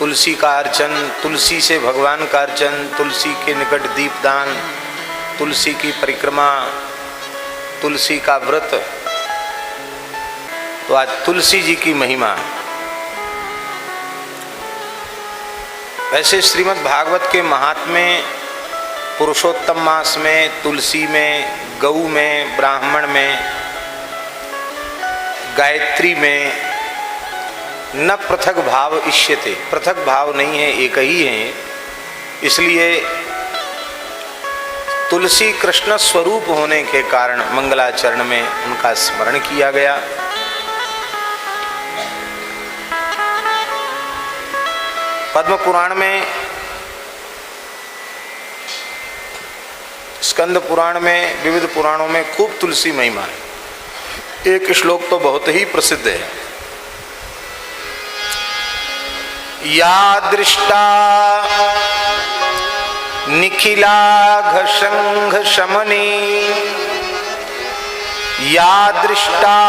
तुलसी का अर्चन, तुलसी से भगवान का अर्चन, तुलसी के निकट दीपदान, तुलसी की परिक्रमा, तुलसी का व्रत। तो आज तुलसी जी की महिमा। वैसे श्रीमद् भागवत के महात्म्य पुरुषोत्तम मास में, तुलसी में, गऊ में, ब्राह्मण में, गायत्री में न पृथक भाव इष्यते, पृथक भाव नहीं है, एक ही है। इसलिए तुलसी कृष्ण स्वरूप होने के कारण मंगलाचरण में उनका स्मरण किया गया। पद्म पुराण में, स्कंद पुराण में, विविध पुराणों में खूब तुलसी महिमा है। एक श्लोक तो बहुत ही प्रसिद्ध है। या दृष्टा निखिलाघ संघ शमनी, या दृष्टा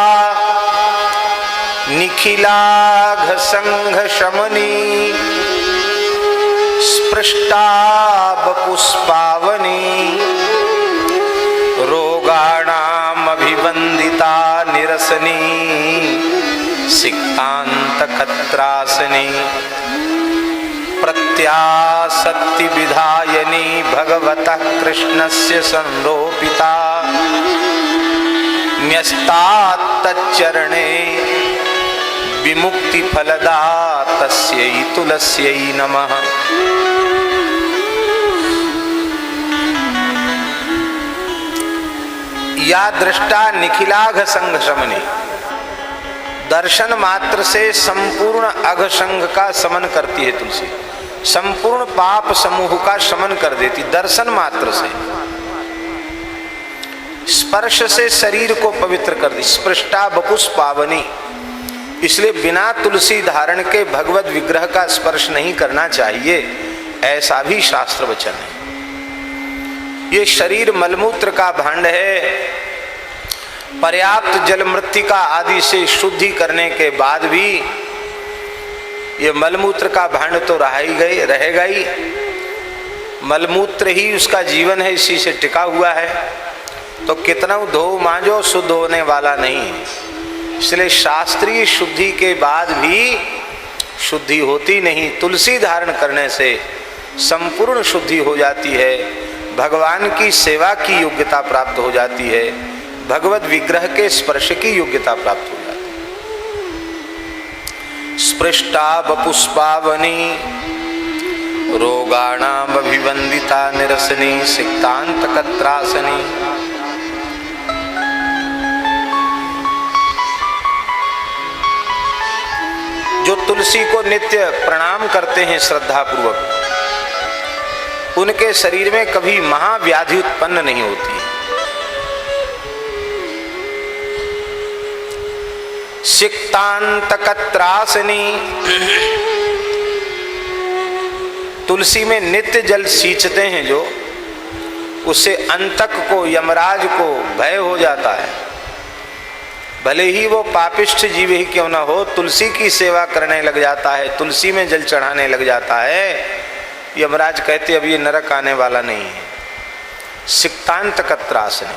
निखिलाघ संघ शमनी, स्पृष्टा बपुष्पावनी, रोगाणाम अभिवंदिता निरसनी, सिक्तांत कत्रासनी, प्रत्यासक्ति विधायनी, भगवतः कृष्णस्य संरोपिता, न्यस्तात्तच्चरणे विमुक्ति फलदा, तस्यै तुलस्यै नमः। या दृष्टा निखिलाघ संघ शमनी, दर्शन मात्र से संपूर्ण अघ संघ का शमन करती है तुलसी। संपूर्ण पाप समूह का शमन कर देती दर्शन मात्र से। स्पर्श से शरीर को पवित्र कर दी, स्पृष्टा बपुष्पावनी। इसलिए बिना तुलसी धारण के भगवत विग्रह का स्पर्श नहीं करना चाहिए, ऐसा भी शास्त्र वचन है। ये शरीर मलमूत्र का भांड है। पर्याप्त जल मृत्तिका आदि से शुद्धि करने के बाद भी ये मलमूत्र का भांड तो रहेगा ही। मलमूत्र ही उसका जीवन है, इसी से टिका हुआ है। तो कितना धो मांजो, शुद्ध होने वाला नहीं है। इसलिए शास्त्रीय शुद्धि के बाद भी शुद्धि होती नहीं। तुलसी धारण करने से संपूर्ण शुद्धि हो जाती है, भगवान की सेवा की योग्यता प्राप्त हो जाती है, भगवत विग्रह के स्पर्श की योग्यता प्राप्त हो जाती है। स्पृष्टा बपुष्पावनी, रोगाणाम अभिवंदिता निरसनी, सिक्तांत कत्रासनी। जो तुलसी को नित्य प्रणाम करते हैं श्रद्धा पूर्वक, उनके शरीर में कभी महाव्याधि उत्पन्न नहीं होती। सिक्तांत कत्रासनी, तुलसी में नित्य जल सींचते हैं जो, उससे अंतक को, यमराज को भय हो जाता है। भले ही वो पापिष्ठ जीव ही क्यों ना हो, तुलसी की सेवा करने लग जाता है, तुलसी में जल चढ़ाने लग जाता है, यमराज कहते अब ये नरक आने वाला नहीं है। सिक्तांत कत्रासनी,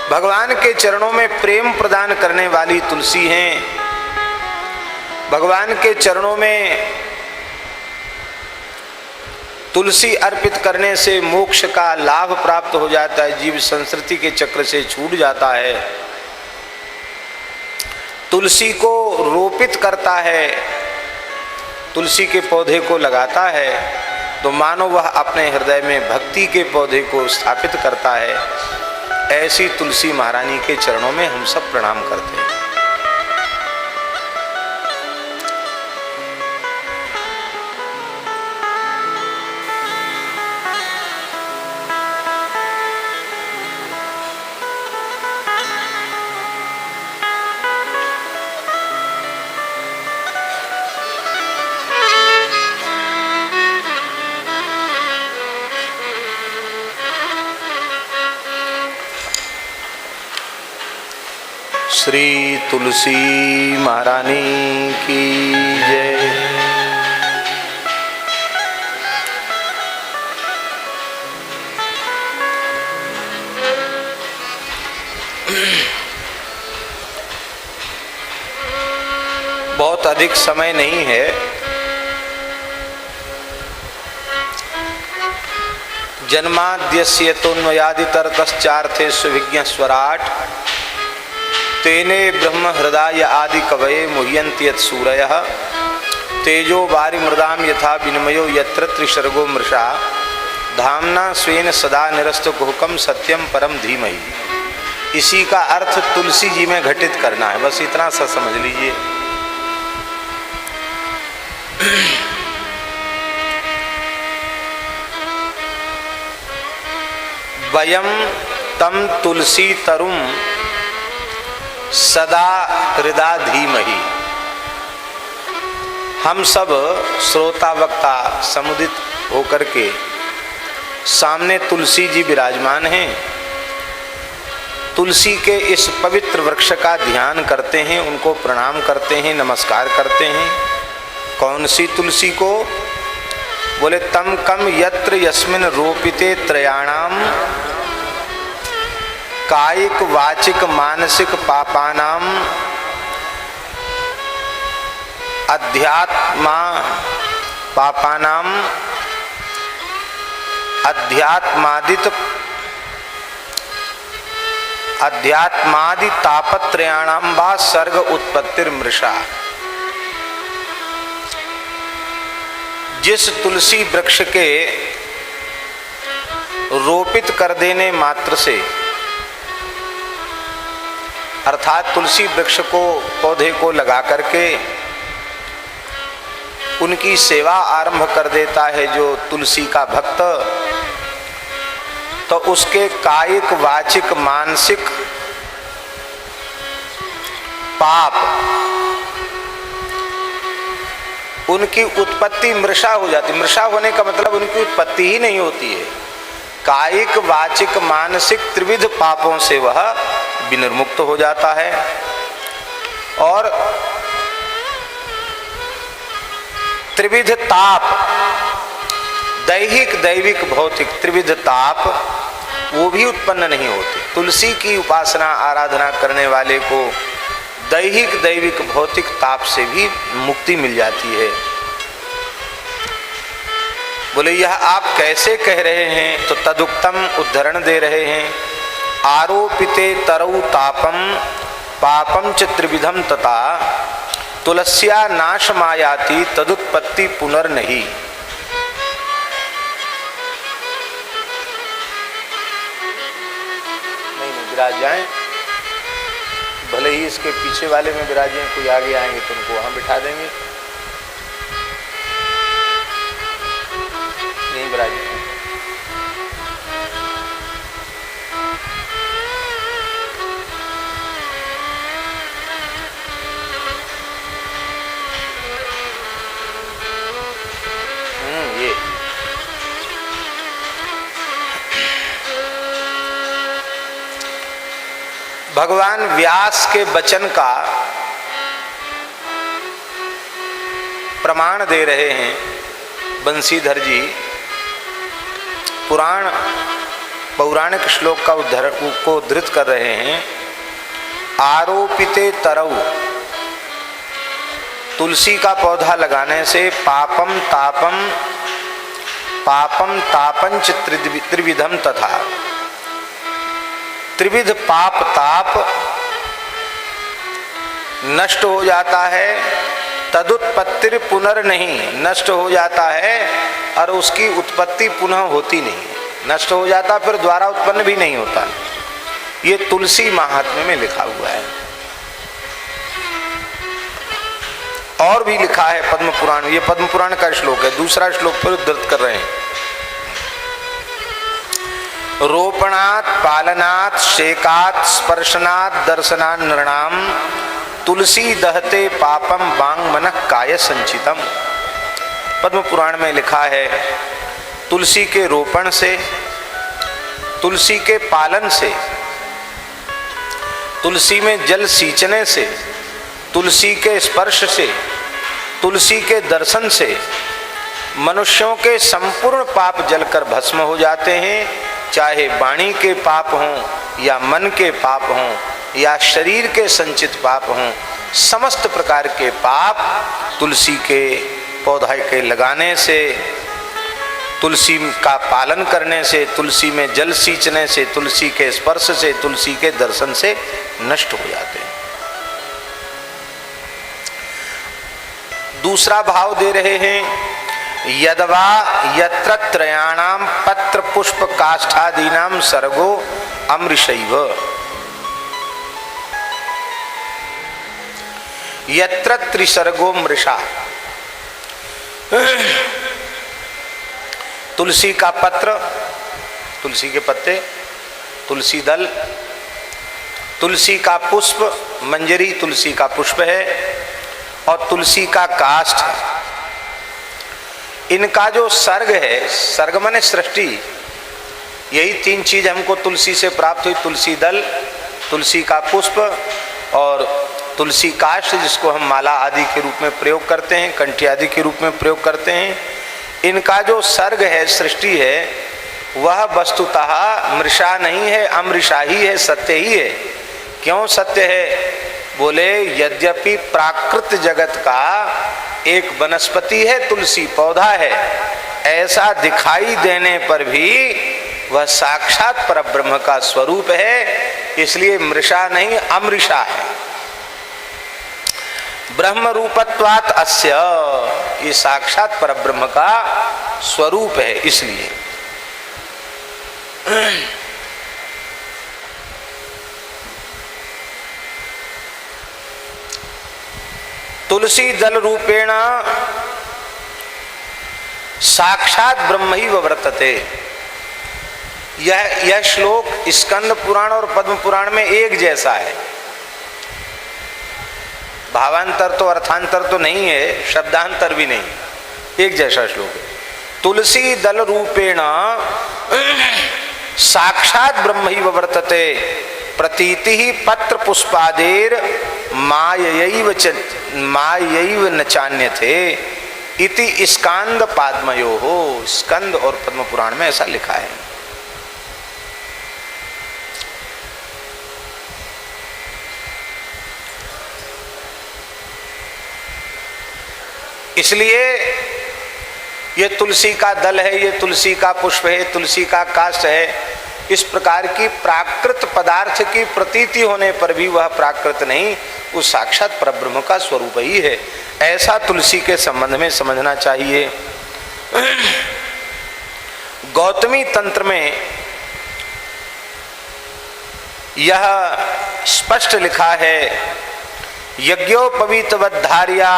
भगवान के चरणों में प्रेम प्रदान करने वाली तुलसी हैं। भगवान के चरणों में तुलसी अर्पित करने से मोक्ष का लाभ प्राप्त हो जाता है, जीव संस्कृति के चक्र से छूट जाता है। तुलसी को रोपित करता है, तुलसी के पौधे को लगाता है, तो मानो वह अपने हृदय में भक्ति के पौधे को स्थापित करता है। ऐसी तुलसी महारानी के चरणों में हम सब प्रणाम करते हैं। श्री तुलसी महारानी की जय। बहुत अधिक समय नहीं है, जन्माद्यस्य तोन्मयादितरतश्चार्थेषु विज्ञस्वराट् तेने ब्रह्म हृदय आदि कवये मुह्यन्ति यत्सूरयः तेजो वारिमृदां यथा विनिमयो यत्र त्रिसर्गो मृषा धाम्ना स्वेन सदा निरस्तकुहकं सत्यम परम धीमहि। इसी का अर्थ तुलसी जी में घटित करना है, बस इतना सा समझ लीजिए। वयम तम तुलसी तरुम सदा हृदा धीमहि। हम सब श्रोता वक्ता समुदित होकर के सामने तुलसी जी विराजमान हैं। तुलसी के इस पवित्र वृक्ष का ध्यान करते हैं, उनको प्रणाम करते हैं, नमस्कार करते हैं। कौन सी तुलसी को? बोले तम कम यत्र यस्मिन रोपिते त्रयाणाम कायिक वाचिक मानसिक पापानाम अध्यात्मा पापानाम अध्यात्मादि तापत्रयाणाम वा सर्ग उत्पत्तिर्मृषा। जिस तुलसी वृक्ष के रोपित कर देने मात्र से, अर्थात तुलसी वृक्ष को पौधे को लगा करके उनकी सेवा आरंभ कर देता है जो तुलसी का भक्त, तो उसके कायिक वाचिक मानसिक पाप उनकी उत्पत्ति मृषा हो जाती। मृषा होने का मतलब उनकी उत्पत्ति ही नहीं होती है। कायिक वाचिक मानसिक त्रिविध पापों से वह विनिर्मुक्त हो जाता है। और त्रिविध ताप, दैहिक दैविक भौतिक त्रिविध ताप, वो भी उत्पन्न नहीं होते। तुलसी की उपासना आराधना करने वाले को दैहिक दैविक भौतिक ताप से भी मुक्ति मिल जाती है। बोले यह आप कैसे कह रहे हैं? तो तदुक्तम उद्धरण दे रहे हैं। आरोपिते तरौ तापम पापम च त्रिविधम तथा तुलस्या नाशमायाति तदुत्पत्ति पुनर्नहि। नहीं विराज जाए, भले ही इसके पीछे वाले में विराजे, कोई आगे आएंगे तो उनको वहां बिठा देंगे। नहीं विराजे। ये भगवान व्यास के वचन का प्रमाण दे रहे हैं बंसीधर जी। पौराणिक श्लोक का उद्धृत कर रहे हैं। आरोपिते तरौ, तुलसी का पौधा लगाने से पापम तापंच त्रिविधम तथा, त्रिविध पाप ताप नष्ट हो जाता है। तदुत्पत्ति पुनर्नहि, नष्ट हो जाता है और उसकी उत्पत्ति पुनः होती नहीं, नष्ट हो जाता फिर द्वारा उत्पन्न भी नहीं होता। ये तुलसी महात्म्य में लिखा हुआ है। और भी लिखा है पद्म पुराण, ये पद्म पुराण का श्लोक है। दूसरा श्लोक फिर उद्धृत कर रहे हैं। रोपणात् पालनात् शेकात् स्पर्शनात् दर्शनात् नृणाम तुलसी दहते पापम वांग मनः काय संचितम। पद्म पुराण में लिखा है तुलसी के रोपण से, तुलसी के पालन से, तुलसी में जल सींचने से, तुलसी के स्पर्श से, तुलसी के दर्शन से मनुष्यों के संपूर्ण पाप जलकर भस्म हो जाते हैं। चाहे वाणी के पाप हों या मन के पाप हों या शरीर के संचित पाप हों, समस्त प्रकार के पाप तुलसी के पौधे के लगाने से, तुलसी का पालन करने से, तुलसी में जल सींचने से, तुलसी के स्पर्श से, तुलसी के दर्शन से नष्ट हो जाते हैं। दूसरा भाव दे रहे हैं, यदवा यत्र त्रयाणाम पत्र पुष्प काष्ठादीनाम सर्गो अमृषैव, यत्र त्रिसर्गो मृषा। तुलसी का पत्र, तुलसी के पत्ते, तुलसी दल, तुलसी का पुष्प, मंजरी तुलसी का पुष्प है, और तुलसी का काष्ठ है। इनका जो सर्ग है, सर्ग माने सृष्टि, यही तीन चीज हमको तुलसी से प्राप्त हुई। तुलसी दल, तुलसी का पुष्प और तुलसी काष्ठ, जिसको हम माला आदि के रूप में प्रयोग करते हैं, कंठी आदि के रूप में प्रयोग करते हैं। इनका जो सर्ग है, सृष्टि है, वह वस्तुतः मृषा नहीं है, अमृषा ही है, सत्य ही है। क्यों सत्य है? बोले यद्यपि प्राकृत जगत का एक वनस्पति है, तुलसी पौधा है, ऐसा दिखाई देने पर भी वह साक्षात परब्रह्म का स्वरूप है, इसलिए मृषा नहीं अमृषा है। ब्रह्म रूपत्वात् अस्य, ये साक्षात परब्रह्म का स्वरूप है। इसलिए तुलसी दल रूपेण साक्षात ब्रह्म ही वर्तते। यह श्लोक स्कंद पुराण और पद्म पुराण में एक जैसा है। भावांतर तो अर्थांतर तो नहीं है, शब्दांतर भी नहीं, एक जैसा श्लोक है। तुलसी दल रूपेण साक्षात ब्रह्म ही वर्तते, प्रतीति ही पत्र पुष्पादेर मायैव न चान्यते इति स्कंद पाद्मयो हो। स्कंद और पद्म पुराण में ऐसा लिखा है। इसलिए ये तुलसी का दल है, ये तुलसी का पुष्प है, तुलसी का काष्ठ है, इस प्रकार की प्राकृत पदार्थ की प्रतीति होने पर भी वह प्राकृत नहीं, उस साक्षात परब्रह्म का स्वरूप ही है। ऐसा तुलसी के संबंध में समझना चाहिए। गौतमी तंत्र में यह स्पष्ट लिखा है, यज्ञोपवीतवद्धार्या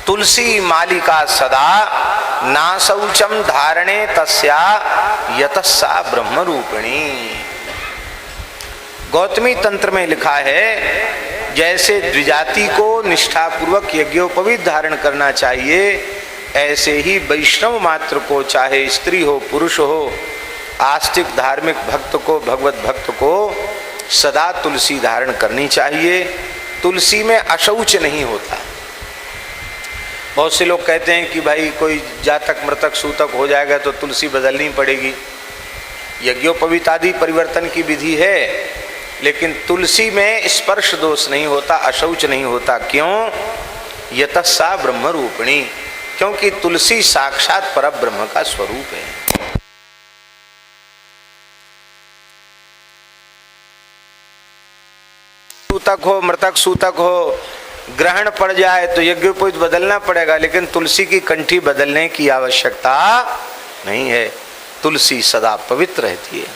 तुलसी मालिका सदा ना शौचम धारणे तस्या यतस्सा ब्रह्म रूपिणी। गौतमी तंत्र में लिखा है, जैसे द्विजाति को निष्ठापूर्वक यज्ञोपवीत धारण करना चाहिए, ऐसे ही वैष्णव मात्र को, चाहे स्त्री हो पुरुष हो, आस्तिक धार्मिक भक्त को, भगवत भक्त को सदा तुलसी धारण करनी चाहिए। तुलसी में अशौच नहीं होता। बहुत से लोग कहते हैं कि भाई कोई जातक मृतक सूतक हो जाएगा तो तुलसी बदलनी पड़ेगी। यज्ञोपवीत आदि परिवर्तन की विधि है, लेकिन तुलसी में स्पर्श दोष नहीं होता, अशौच नहीं होता। क्यों? यतस्सा ब्रह्म रूपिणी, क्योंकि तुलसी साक्षात परब्रह्म का स्वरूप है। सूतक हो, मृतक सूतक हो, ग्रहण पड़ जाए तो यज्ञोपवीत बदलना पड़ेगा, लेकिन तुलसी की कंठी बदलने की आवश्यकता नहीं है। तुलसी सदा पवित्र रहती है।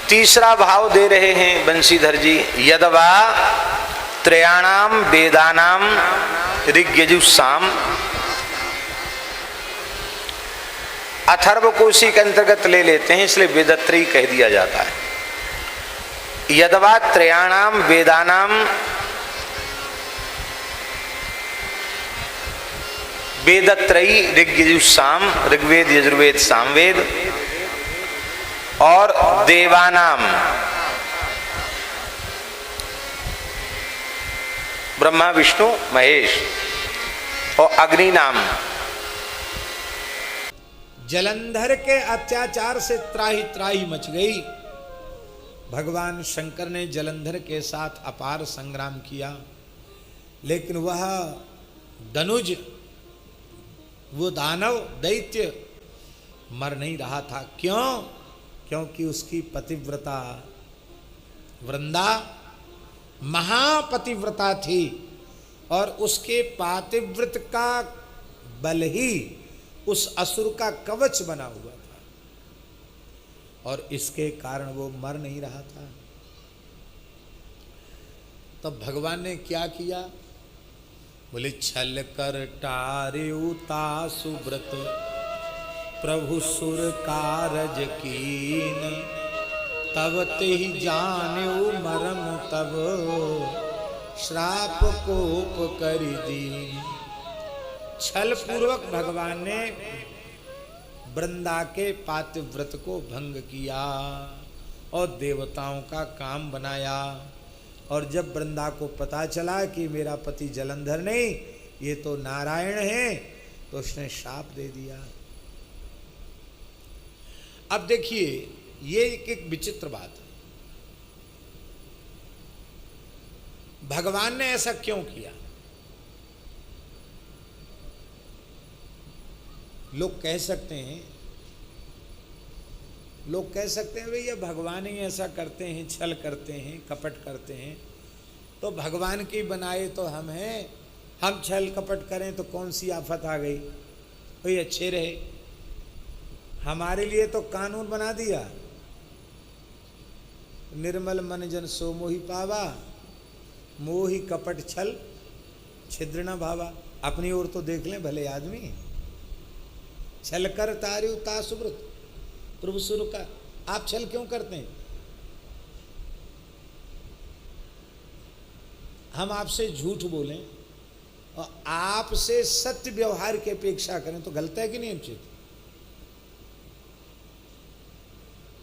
तीसरा भाव दे रहे हैं बंशीधर जी, यदवा त्रयाणाम वेदानाम ऋग्यजुस्साम। अथर्व को उसी के अंतर्गत ले लेते हैं, इसलिए वेदत्रयी कह दिया जाता है। यदवा त्रयाणाम वेदानाम वेदत्रयी ऋग्वेद यजुर्वेद सामवेद और देवानाम ब्रह्मा विष्णु महेश और अग्नि नाम। जलंधर के अत्याचार से त्राही त्राही मच गई। भगवान शंकर ने जलंधर के साथ अपार संग्राम किया, लेकिन वह धनुज, वो दानव दैत्य मर नहीं रहा था। क्यों? क्योंकि उसकी पतिव्रता वृंदा महापतिव्रता थी और उसके पातिव्रत का बल ही उस असुर का कवच बना हुआ था और इसके कारण वो मर नहीं रहा था। तो भगवान ने क्या किया? बोले छल कर टारेउता सुव्रत प्रभु सुर कारज कीन तब ते ही जान्यो मरम तब श्राप कोप कर दीन। छल पूर्वक भगवान ने वृंदा के पातिव्रत को भंग किया और देवताओं का काम बनाया। और जब वृंदा को पता चला कि मेरा पति जलंधर नहीं, ये तो नारायण है, तो उसने शाप दे दिया। अब देखिए, ये एक विचित्र बात है। भगवान ने ऐसा क्यों किया? लोग कह सकते हैं भैया भगवान ही ऐसा करते हैं, छल करते हैं, कपट करते हैं, तो भगवान की बनाए तो हम हैं, हम छल कपट करें तो कौन सी आफत आ गई? भाई अच्छे रहे, हमारे लिए तो कानून बना दिया, निर्मल मन जन सो मोहि पावा, मोहि कपट छल छिद्र न भावा। अपनी ओर तो देख लें भले आदमी। छल कर तार्यु ता सुब्रत प्रभु सुर का। आप छल क्यों करते हैं? हम आपसे झूठ बोलें और आपसे सत्य व्यवहार की अपेक्षा करें तो गलत है कि नहीं उचित?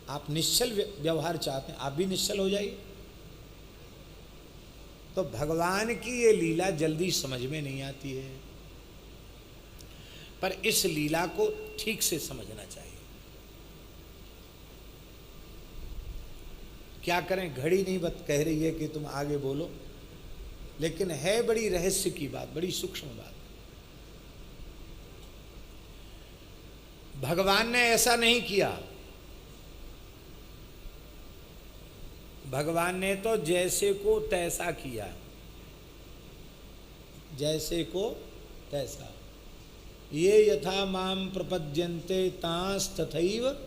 आप निश्चल व्यवहार चाहते हैं, आप भी निश्चल हो जाइए। तो भगवान की ये लीला जल्दी समझ में नहीं आती है, पर इस लीला को ठीक से समझना चाहिए। क्या करें, घड़ी नहीं कह रही है कि तुम आगे बोलो, लेकिन है बड़ी रहस्य की बात, बड़ी सूक्ष्म बात। भगवान ने ऐसा नहीं किया। भगवान ने तो जैसे को तैसा किया, जैसे को तैसा। ये यथा माम प्रपद्यन्ते तांस तथैव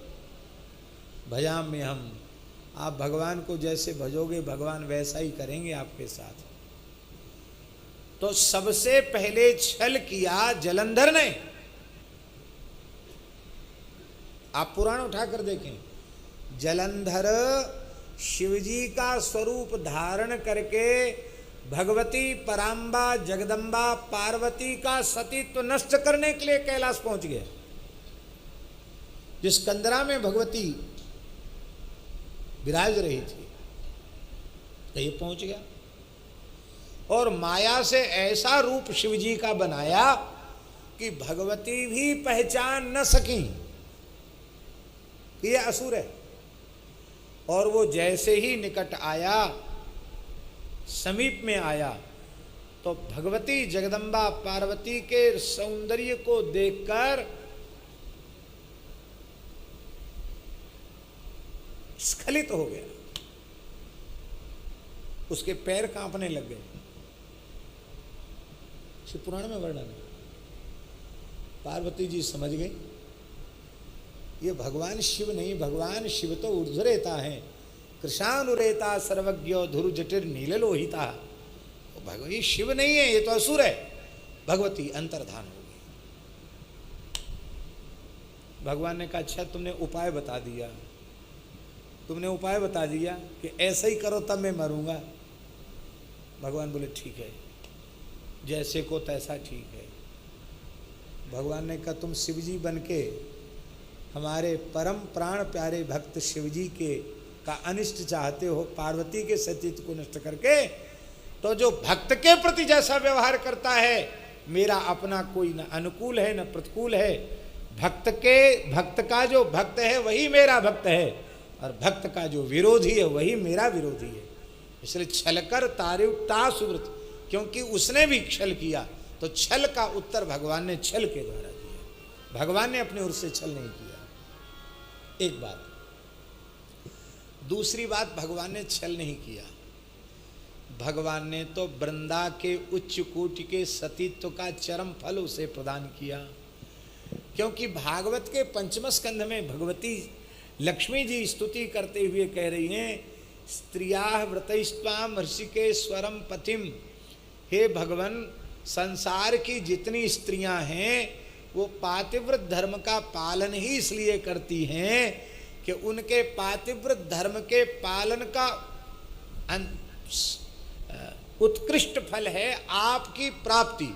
भजाम्य हम। आप भगवान को जैसे भजोगे भगवान वैसा ही करेंगे आपके साथ। तो सबसे पहले छल किया जलंधर ने। आप पुराण उठाकर देखें, जलंधर शिवजी का स्वरूप धारण करके भगवती पराम्बा जगदम्बा पार्वती का सतीत्व नष्ट करने के लिए कैलाश पहुंच गया। जिस कंदरा में भगवती विराज रही थी, ये पहुंच गया और माया से ऐसा रूप शिवजी का बनाया कि भगवती भी पहचान न सकी ये असुर है। और वो जैसे ही निकट आया, समीप में आया, तो भगवती जगदम्बा पार्वती के सौंदर्य को देखकर स्खलित हो गया, उसके पैर कांपने लग गए। शिव पुराण में वर्णन है। पार्वती जी समझ गई ये भगवान शिव नहीं, भगवान शिव तो ऊर्ध्वरेता है, कृशानुरेता सर्वज्ञो धुरु जटिर नीललोहिता। भगवती शिव नहीं है, ये तो असुर है। भगवती अंतर्धान हो गई। भगवान ने कहा अच्छा तुमने उपाय बता दिया, तुमने उपाय बता दिया कि ऐसा ही करो तब मैं मरूंगा। भगवान बोले ठीक है, जैसे को तैसा ठीक है। भगवान ने कहा तुम शिव जी बन के हमारे परम प्राण प्यारे भक्त शिव जी के का अनिष्ट चाहते हो, पार्वती के सतीत्व को नष्ट करके, तो जो भक्त के प्रति जैसा व्यवहार करता है, मेरा अपना कोई न अनुकूल है न प्रतिकूल है। भक्त का जो भक्त है वही मेरा भक्त है, और भक्त का जो विरोधी है वही मेरा विरोधी है। इसलिए छलकर तारुता सुव्रत, क्योंकि उसने भी छल किया, तो छल का उत्तर भगवान ने छल के द्वारा दिया। भगवान ने अपने ओर से छल नहीं किया। एक बात। दूसरी बात, भगवान ने छल नहीं किया, भगवान ने तो वृंदा के उच्च कोटि के सतीत्व का चरम फल उसे प्रदान किया। क्योंकि भागवत के पंचम स्कंध में भगवती लक्ष्मी जी स्तुति करते हुए कह रही हैं, स्त्रिया व्रतस्त्वाम ऋषिकेश्वरम पतिम। हे भगवान, संसार की जितनी स्त्रियां हैं वो पातिव्रत धर्म का पालन ही इसलिए करती हैं कि उनके पातिव्रत धर्म के पालन का उत्कृष्ट फल है आपकी प्राप्ति।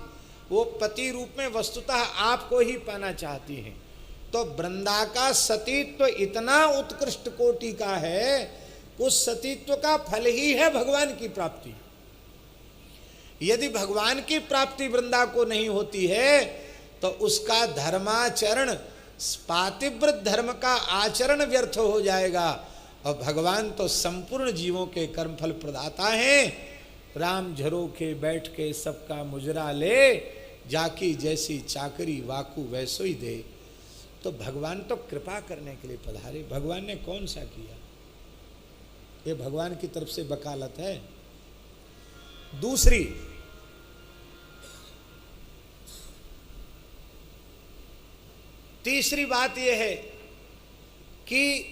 वो पति रूप में वस्तुतः आपको ही पाना चाहती हैं। तो वृंदा का सतीत्व इतना उत्कृष्ट कोटि का है, उस सतीत्व का फल ही है भगवान की प्राप्ति। यदि भगवान की प्राप्ति वृंदा को नहीं होती है तो उसका धर्माचरण, पातिव्रत धर्म का आचरण व्यर्थ हो जाएगा। और भगवान तो संपूर्ण जीवों के कर्मफल प्रदाता हैं। राम झरोखे बैठ के सबका मुजरा ले, जाकी जैसी चाकरी वाकू वैसो ही दे। तो भगवान तो कृपा करने के लिए पधारे। भगवान ने कौन सा किया? ये भगवान की तरफ से वकालत है। दूसरी, तीसरी बात यह है कि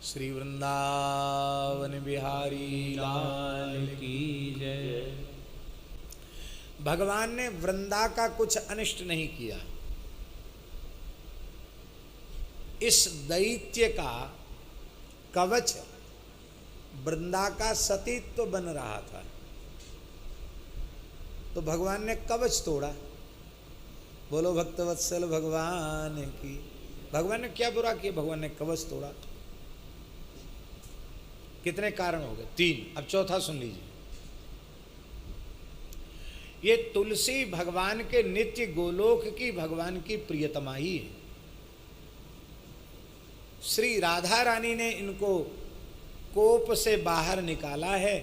श्री वृंदावन बिहारी लाल की जय। भगवान ने वृंदा का कुछ अनिष्ट नहीं किया। इस दैत्य का कवच वृंदा का सतीत्व बन रहा था, तो भगवान ने कवच तोड़ा। बोलो भक्तवत्सल भगवान की। भगवान ने क्या बुरा किया? भगवान ने कवच तोड़ा। कितने कारण हो गए? 3। अब चौथा सुन लीजिए। ये तुलसी भगवान के नित्य गोलोक की भगवान की प्रियतमा ही है। श्री राधा रानी ने इनको कोप से बाहर निकाला है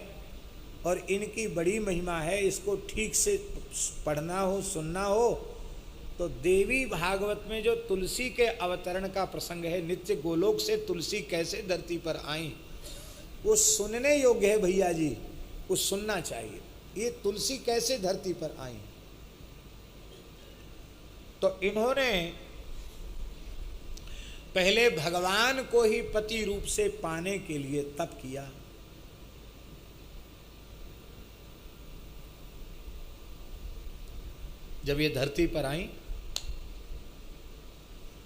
और इनकी बड़ी महिमा है। इसको ठीक से पढ़ना हो, सुनना हो तो देवी भागवत में जो तुलसी के अवतरण का प्रसंग है, नित्य गोलोक से तुलसी कैसे धरती पर आई, वो सुनने योग्य है भैया जी, वो सुनना चाहिए। ये तुलसी कैसे धरती पर आई, तो इन्होंने पहले भगवान को ही पति रूप से पाने के लिए तप किया। जब ये धरती पर आई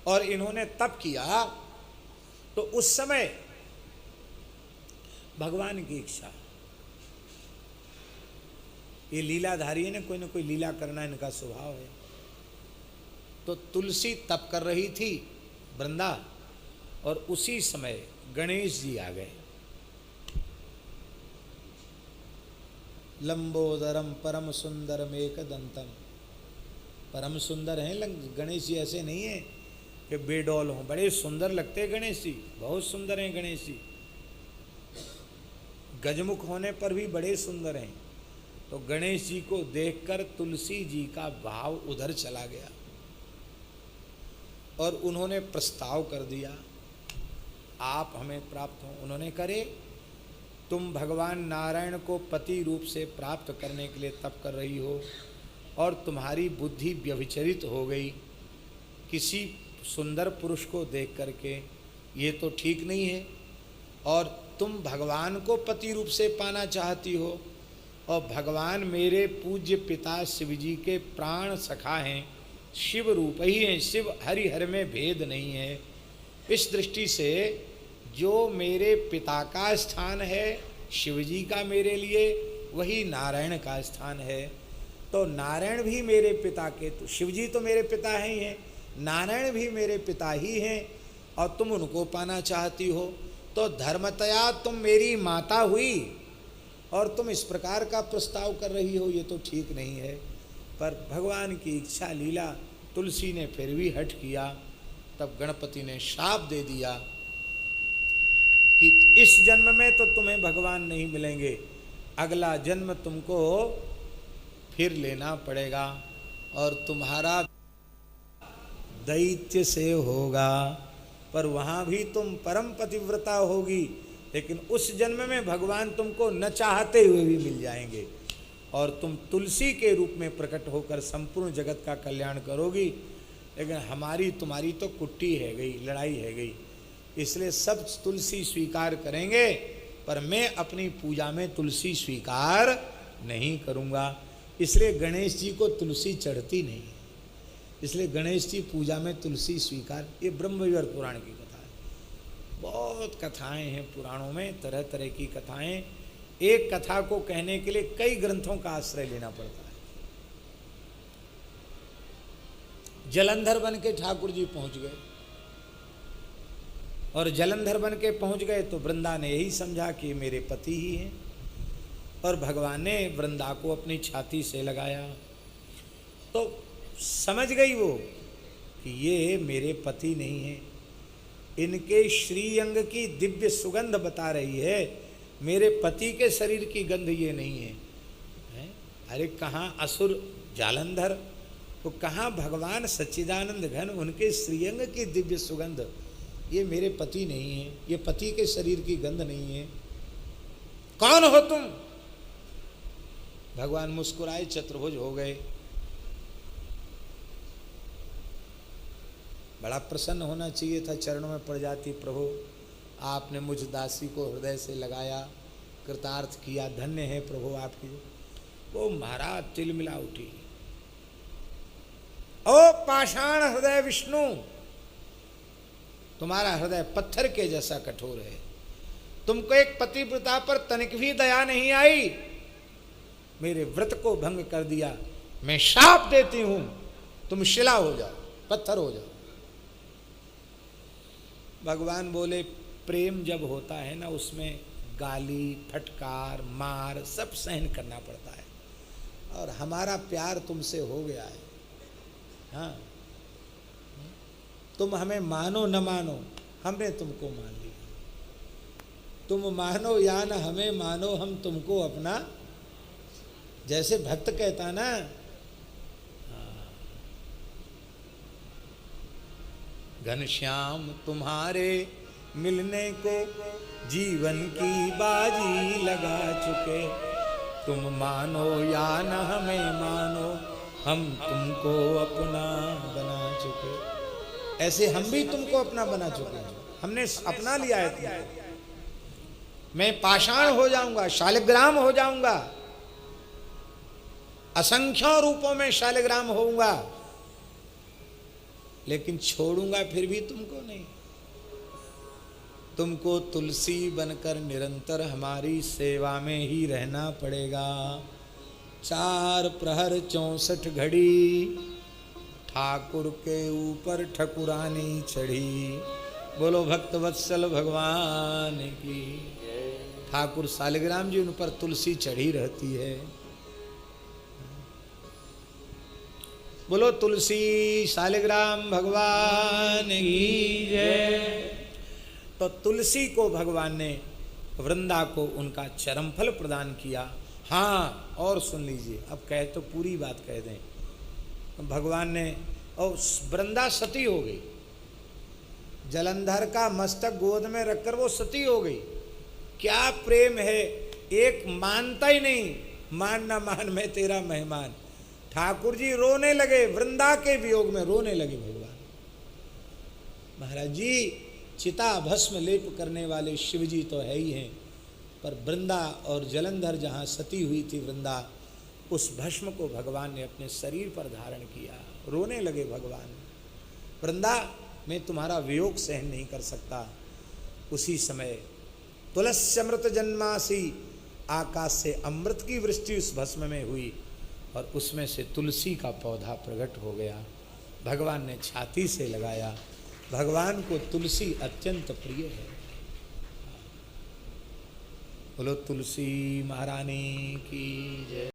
और इन्होंने तप किया, तो उस समय भगवान की इच्छा, ये लीलाधारी है ना, कोई ना कोई लीला करना इनका स्वभाव है। तो तुलसी तप कर रही थी वृंदा, और उसी समय गणेश जी आ गए। लंबोदरम परम सुंदरम एकदंतम। परम सुंदर हैं गणेश जी, ऐसे नहीं है कि बेडौल हों, बड़े सुंदर लगते हैं गणेश जी, बहुत सुंदर हैं गणेश जी। गजमुख होने पर भी बड़े सुंदर हैं। तो गणेश जी को देखकर तुलसी जी का भाव उधर चला गया और उन्होंने प्रस्ताव कर दिया, आप हमें प्राप्त हो। उन्होंने करे, तुम भगवान नारायण को पति रूप से प्राप्त करने के लिए तप कर रही हो और तुम्हारी बुद्धि व्यभिचरित हो गई किसी सुंदर पुरुष को देख करके, ये तो ठीक नहीं है। और तुम भगवान को पति रूप से पाना चाहती हो, और भगवान मेरे पूज्य पिता शिव जी के प्राण सखा हैं, शिव रूप ही हैं, शिव हरिहर में भेद नहीं है। इस दृष्टि से जो मेरे पिता का स्थान है शिव जी का मेरे लिए, वही नारायण का स्थान है। तो नारायण भी मेरे पिता के, तो शिव जी तो मेरे पिता ही हैं, नारायण भी मेरे पिता ही हैं, और तुम उनको पाना चाहती हो, तो धर्मतया तुम मेरी माता हुई और तुम इस प्रकार का प्रस्ताव कर रही हो, ये तो ठीक नहीं है। पर भगवान की इच्छा लीला, तुलसी ने फिर भी हठ किया। तब गणपति ने शाप दे दिया कि इस जन्म में तो तुम्हें भगवान नहीं मिलेंगे, अगला जन्म तुमको फिर लेना पड़ेगा और तुम्हारा दैत्य से होगा, पर वहाँ भी तुम परम पतिव्रता होगी, लेकिन उस जन्म में भगवान तुमको न चाहते हुए भी मिल जाएंगे और तुम तुलसी के रूप में प्रकट होकर संपूर्ण जगत का कल्याण करोगी। लेकिन हमारी तुम्हारी तो कुट्टी है गई, लड़ाई है गई, इसलिए सब तुलसी स्वीकार करेंगे, पर मैं अपनी पूजा में तुलसी स्वीकार नहीं करूँगा। इसलिए गणेश जी को तुलसी चढ़ती नहीं, इसलिए गणेश जी पूजा में तुलसी स्वीकार। ये ब्रह्मविवर पुराण की कथा है। बहुत कथाएं हैं पुराणों में, तरह तरह की कथाएं। एक कथा को कहने के लिए कई ग्रंथों का आश्रय लेना पड़ता है। जलंधर बन के ठाकुर जी पहुंच गए, और जलंधर बन के पहुंच गए तो वृंदा ने यही समझा कि मेरे पति ही हैं, और भगवान ने वृंदा को अपनी छाती से लगाया तो समझ गई वो कि ये मेरे पति नहीं है, इनके श्रीअंग की दिव्य सुगंध बता रही है, मेरे पति के शरीर की गंध ये नहीं है। अरे कहाँ असुर जालंधर, तो कहाँ भगवान सच्चिदानंद घन, उनके श्रीअंग की दिव्य सुगंध, ये मेरे पति नहीं है, ये पति के शरीर की गंध नहीं है, कौन हो तुम? भगवान मुस्कुराए, चतुर्भुज हो गए। बड़ा प्रसन्न होना चाहिए था, चरणों में पड़ जाती, प्रभु आपने मुझ दासी को हृदय से लगाया, कृतार्थ किया, धन्य है प्रभु आपकी। वो महाराज तिलमिला उठी। ओ पाषाण हृदय विष्णु, तुम्हारा हृदय पत्थर के जैसा कठोर है, तुमको एक पतिव्रता पर तनिक भी दया नहीं आई, मेरे व्रत को भंग कर दिया, मैं शाप देती हूं, तुम शिला हो जाओ, पत्थर हो जाओ। भगवान बोले प्रेम जब होता है ना, उसमें गाली फटकार मार सब सहन करना पड़ता है, और हमारा प्यार तुमसे हो गया है। हाँ, तुम हमें मानो न मानो, हमने तुमको मान लिया, तुम मानो या न हमें मानो, हम तुमको अपना, जैसे भक्त कहता ना, घनश्याम तुम्हारे मिलने को जीवन की बाजी लगा चुके, तुम मानो या न हमें मानो, हम तुमको अपना बना चुके। ऐसे हम भी तुमको अपना बना चुके हैं, हमने अपना लिया है तुमको। मैं पाषाण हो जाऊंगा, शालिग्राम हो जाऊंगा, असंख्यों रूपों में शालिग्राम होऊंगा, लेकिन छोड़ूंगा फिर भी तुमको नहीं। तुमको तुलसी बनकर निरंतर हमारी सेवा में ही रहना पड़ेगा। 4 प्रहर 64 घड़ी ठाकुर के ऊपर ठकुरानी चढ़ी। बोलो भक्त वत्सल भगवान की। ठाकुर शालिग्राम जी उन पर तुलसी चढ़ी रहती है। बोलो तुलसी शालिग्राम भगवान की जय। तो तुलसी को भगवान ने वृंदा को उनका चरम फल प्रदान किया। हाँ, और सुन लीजिए, अब कहे तो पूरी बात कह दें। भगवान ने, और वृंदा सती हो गई, जलंधर का मस्तक गोद में रखकर वो सती हो गई। क्या प्रेम है, एक मानता ही नहीं, मान ना मान मैं तेरा मेहमान। ठाकुर जी रोने लगे, वृंदा के वियोग में रोने लगे भगवान। महाराज जी, चिता भस्म लेप करने वाले शिव जी तो है ही हैं, पर वृंदा और जलंधर जहाँ सती हुई थी वृंदा, उस भस्म को भगवान ने अपने शरीर पर धारण किया। रोने लगे भगवान, वृंदा मैं तुम्हारा वियोग सहन नहीं कर सकता। उसी समय तुलस्यमृत जन्मासी, आकाश से अमृत की वृष्टि उस भस्म में हुई और उसमें से तुलसी का पौधा प्रकट हो गया। भगवान ने छाती से लगाया। भगवान को तुलसी अत्यंत प्रिय है। बोलो तुलसी महारानी की जय।